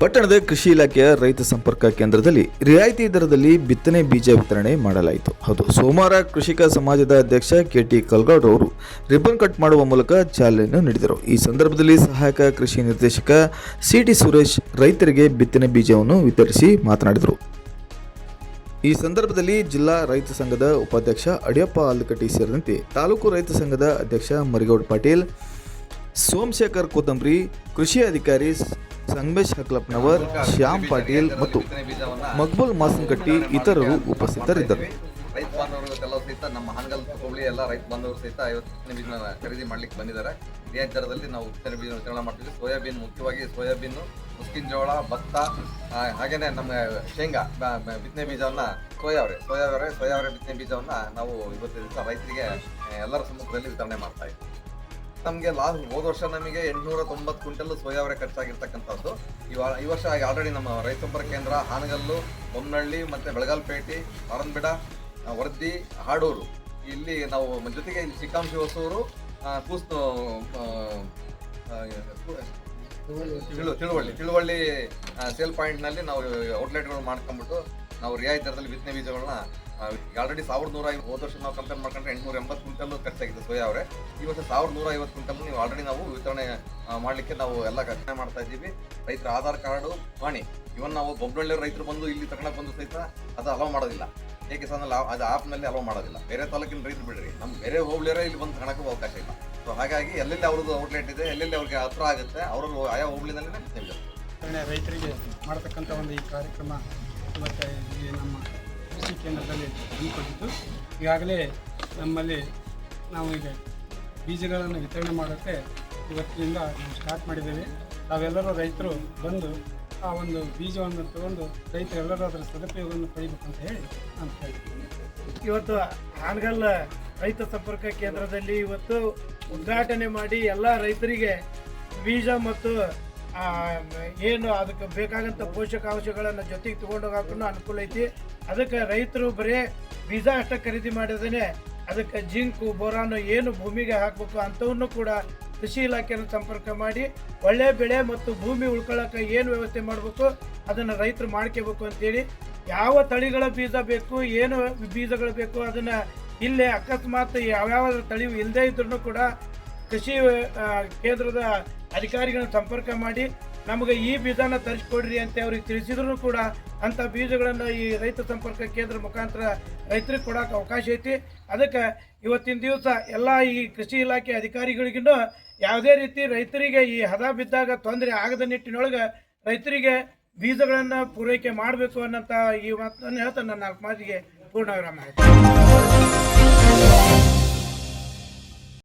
ಪಟ್ಟಣದ ಕೃಷಿ ಇಲಾಖೆಯ ರೈತ ಸಂಪರ್ಕ ಕೇಂದ್ರದಲ್ಲಿ ರಿಯಾಯಿತಿ ದರದಲ್ಲಿ ಬಿತ್ತನೆ ಬೀಜ ವಿತರಣೆ ಮಾಡಲಾಯಿತು. ಹೌದು, ಸೋಮವಾರ ಕೃಷಿಕ ಸಮಾಜದ ಅಧ್ಯಕ್ಷ ಕೆಟಿ ಕಲ್ಗೌಡ್ ಅವರು ರಿಬ್ಬನ್ ಕಟ್ ಮಾಡುವ ಮೂಲಕ ಚಾಲನೆ ನೀಡಿದರು. ಈ ಸಂದರ್ಭದಲ್ಲಿ ಸಹಾಯಕ ಕೃಷಿ ನಿರ್ದೇಶಕ ಸಿಟಿ ಸುರೇಶ್ ರೈತರಿಗೆ ಬಿತ್ತನೆ ಬೀಜವನ್ನು ವಿತರಿಸಿ ಮಾತನಾಡಿದರು. ಈ ಸಂದರ್ಭದಲ್ಲಿ ಜಿಲ್ಲಾ ರೈತ ಸಂಘದ ಉಪಾಧ್ಯಕ್ಷ ಅಡಿಯಪ್ಪ ಆಲ್ಕಟ್ಟಿ ಸೇರಿದಂತೆ ತಾಲೂಕು ರೈತ ಸಂಘದ ಅಧ್ಯಕ್ಷ ಮರಿಗೌಡ ಪಾಟೀಲ್, ಸೋಮಶೇಖರ್ ಕೋತಂಬ್ರಿ, ಕೃಷಿ ಅಧಿಕಾರಿ ಸಂಗಮೇಶ್ ಹಕ್ಲಪ್ಪನವರ್, ಶ್ಯಾಮ್ ಪಾಟೀಲ್ ಮತ್ತು ಮಕ್ಬೂಲ್ ಮಾಸನಕಟ್ಟಿ ಇತರರು ಉಪಸ್ಥಿತರಿದ್ದರು. ರೈತ ಬಾಂಧವರು ಸಹಿತ ನಮ್ಮ ಹಾನಗಲ್ ಹೋಬಳಿ ಎಲ್ಲ ರೈತ ಬಾಂಧವರು ಸಹಿತ ಬಿತ್ತನೆ ಬೀಜ ಖರೀದಿ ಮಾಡ್ಲಿಕ್ಕೆ ಬಂದಿದ್ದಾರೆ. ರಿಯಾಯಿತಿ ದರದಲ್ಲಿ ನಾವು ಬಿತ್ತನೆ ಬೀಜ ವಿತರಣೆ ಮಾಡ್ತೀವಿ. ಸೋಯಾಬೀನ್, ಮುಖ್ಯವಾಗಿ ಸೋಯಾಬೀನು, ಮುಸ್ಕಿನ ಜೋಳ, ಭತ್ತ, ಹಾಗೇನೆ ನಮ್ಮ ಶೇಂಗಾ ಬಿತ್ತನೆ ಬೀಜವನ್ನ ಸೋಯಾವರೆ ಬಿತ್ತನೆ ಬೀಜವನ್ನ ನಾವು ಇವತ್ತು ದಿವಸ ರೈತರಿಗೆ ಎಲ್ಲರ ಸಮ್ಮುಖದಲ್ಲಿ ವಿತರಣೆ ಮಾಡ್ತಾ ಇದ್ದೀವಿ. ನಮಗೆ ಹೋದ ವರ್ಷ ನಮಗೆ 890 ಕ್ವಿಂಟಲ್ ಸೋಯಾವರೆ ಖರ್ಚಾಗಿರ್ತಕ್ಕಂಥದ್ದು. ಈ ವರ್ಷ ಆಲ್ರೆಡಿ ನಮ್ಮ ರೈತ ಸಂಪರ್ಕ ಕೇಂದ್ರ ಹಾನಗಲ್ಲು, ಬೊಮ್ಮನಹಳ್ಳಿ ಮತ್ತು ಬೆಳಗಾಲ್ಪೇಟೆ, ಪಾರಂಬಿಡ, ವರ್ದಿ, ಹಾಡೂರು ಇಲ್ಲಿ ನಾವು ಜೊತೆಗೆ ಇಲ್ಲಿ ಚಿಕ್ಕಾಂಶಿ ಹೊಸೂರು, ತಿಳುವಳ್ಳಿ ಸೇಲ್ ಪಾಯಿಂಟ್ನಲ್ಲಿ ನಾವು ಔಟ್ಲೆಟ್ಗಳು ಮಾಡ್ಕೊಂಡ್ಬಿಟ್ಟು ನಾವು ರಿಯಾಯಿತಿ ದರದಲ್ಲಿ ಬಿತ್ತನೆ ಬೀಜಗಳನ್ನ ಆಲ್ರೆಡಿ 1150, ಹೋದ ವರ್ಷ ನಾವು ಕಂಪೇರ್ ಮಾಡ್ಕೊಂಡ್ರೆ 880 ಕ್ವಿಂಟಲ್ ಖರ್ಚಾಗಿದೆ ಸೋಯಾವರೆ. ಈ ವರ್ಷ 1150 ಕ್ವಿಂಟಲ್ ನೀವು ಆಲ್ರೆಡಿ ನಾವು ವಿತರಣೆ ಮಾಡಲಿಕ್ಕೆ ನಾವು ಎಲ್ಲ ಕಲ್ಪನೆ ಮಾಡ್ತಾ ಇದ್ದೀವಿ. ರೈತರ ಆಧಾರ್ ಕಾರ್ಡು ಮಾಡಿ ಇವನ್ ನಾವು ಬೊಬ್ಬಳ್ಳಿ ರೈತರು ಬಂದು ಇಲ್ಲಿ ತಗೊಂಡು ಬಂದು ಸಹಿತ ಅದು ಅಲೋ ಮಾಡೋದಿಲ್ಲ. ಏಕೆ ಸಹ ಅದು ಆ್ಯಪ್ನಲ್ಲಿ ಅಲೋ ಮಾಡೋದಿಲ್ಲ. ಬೇರೆ ತಾಲೂಕಿನ ರೈತರು ಬಿಡ್ರಿ, ನಮ್ಮ ಬೇರೆ ಹೋಬಳಿಯರೇ ಇಲ್ಲಿ ಬಂದು ತಗೊಳಕ್ಕೂ ಅವಕಾಶ ಇಲ್ಲ. ಸೊ ಹಾಗಾಗಿ ಎಲ್ಲೆಲ್ಲಿ ಅವ್ರದ್ದು ಔಟ್ಲೆಟ್ ಇದೆ, ಎಲ್ಲೆಲ್ಲಿ ಅವ್ರಿಗೆ ಹತ್ರ ಆಗುತ್ತೆ ಅವರು ಆಯಾ ಹೋಬಳಿನಲ್ಲೇ ಬಿತ್ತನೆ ರೈತರಿಗೆ ಮಾಡ್ತಕ್ಕಂಥ ಒಂದು ಈ ಕಾರ್ಯಕ್ರಮ ಇವತ್ತು ಈ ನಮ್ಮ ಕೃಷಿ ಕೇಂದ್ರದಲ್ಲಿ ಹಮ್ಮಿಕೊಂಡಿದ್ದು. ಈಗಾಗಲೇ ನಮ್ಮಲ್ಲಿ ನಾವು ಈಗ ಬೀಜಗಳನ್ನು ವಿತರಣೆ ಮಾಡೋಕ್ಕೆ ಇವತ್ತಿನಿಂದ ನಾವು ಸ್ಟಾರ್ಟ್ ಮಾಡಿದ್ದೇವೆ. ನಾವೆಲ್ಲರೂ ರೈತರು ಬಂದು ಆ ಒಂದು ಬೀಜವನ್ನು ತಗೊಂಡು ರೈತರೆಲ್ಲರೂ ಅದರ ಸದುಪಯೋಗವನ್ನು ಪಡಿಬೇಕಂತ ಹೇಳಿ ನಾನು ಹೇಳ್ತೀನಿ. ಇವತ್ತು ಹಾನಗಲ್ ರೈತ ಸಂಪರ್ಕ ಕೇಂದ್ರದಲ್ಲಿ ಇವತ್ತು ಉದ್ಘಾಟನೆ ಮಾಡಿ ಎಲ್ಲ ರೈತರಿಗೆ ಬೀಜ ಮತ್ತು ಏನು ಅದಕ್ಕೆ ಬೇಕಾಗಂಥ ಪೋಷಕಾಂಶಗಳನ್ನು ಜೊತೆಗೆ ತೊಗೊಂಡೋಗಾಕೂ ಅನುಕೂಲ ಐತಿ. ಅದಕ್ಕೆ ರೈತರು ಬರೀ ಬೀಜ ಅಷ್ಟೇ ಖರೀದಿ ಮಾಡಿದ್ರೆ ಅದಕ್ಕೆ ಜಿಂಕು, ಬೋರಾನು ಏನು ಭೂಮಿಗೆ ಹಾಕಬೇಕು ಅಂಥವನ್ನು ಕೂಡ ಕೃಷಿ ಇಲಾಖೆಯನ್ನು ಸಂಪರ್ಕ ಮಾಡಿ ಒಳ್ಳೆ ಬೆಳೆ ಮತ್ತು ಭೂಮಿ ಉಳ್ಕೊಳ್ಳೋಕೆ ಏನು ವ್ಯವಸ್ಥೆ ಮಾಡಬೇಕು ಅದನ್ನು ರೈತರು ಮಾಡ್ಕೋಬೇಕು ಅಂತೇಳಿ, ಯಾವ ತಳಿಗಳ ಬೀಜ ಬೇಕು, ಏನು ಬೀಜಗಳು ಬೇಕು ಅದನ್ನು ಇಲ್ಲೇ ಅಕಸ್ಮಾತ್ ಯಾವ್ಯಾವ ತಳಿ ಇಲ್ಲದೇ ಇದ್ರೂ ಕೂಡ ಕೃಷಿ ಕೇಂದ್ರದ ಅಧಿಕಾರಿಗಳನ್ನ ಸಂಪರ್ಕ ಮಾಡಿ ನಮಗೆ ಈ ಬೀಜನ ತರಿಸ್ಕೊಡ್ರಿ ಅಂತ ಅವ್ರಿಗೆ ತಿಳಿಸಿದ್ರು ಕೂಡ ಅಂಥ ಬೀಜಗಳನ್ನು ಈ ರೈತ ಸಂಪರ್ಕ ಕೇಂದ್ರ ಮುಖಾಂತರ ರೈತರಿಗೆ ಕೊಡೋಕೆ ಅವಕಾಶ ಐತಿ. ಅದಕ್ಕೆ ಇವತ್ತಿನ ದಿವಸ ಎಲ್ಲ ಈ ಕೃಷಿ ಇಲಾಖೆ ಅಧಿಕಾರಿಗಳಿಗೂ ಯಾವುದೇ ರೀತಿ ರೈತರಿಗೆ ಈ ಹದ ಬಿದ್ದಾಗ ತೊಂದರೆ ಆಗದ ನಿಟ್ಟಿನೊಳಗೆ ರೈತರಿಗೆ ಬೀಜಗಳನ್ನು ಪೂರೈಕೆ ಮಾಡಬೇಕು ಅನ್ನೋಂಥ ಈ ಮಾತನ್ನು ಹೇಳ್ತಾ ನನ್ನ ಮಾತಿಗೆ ಪೂರ್ಣ ವಿರಾಮ ಆಯಿತು.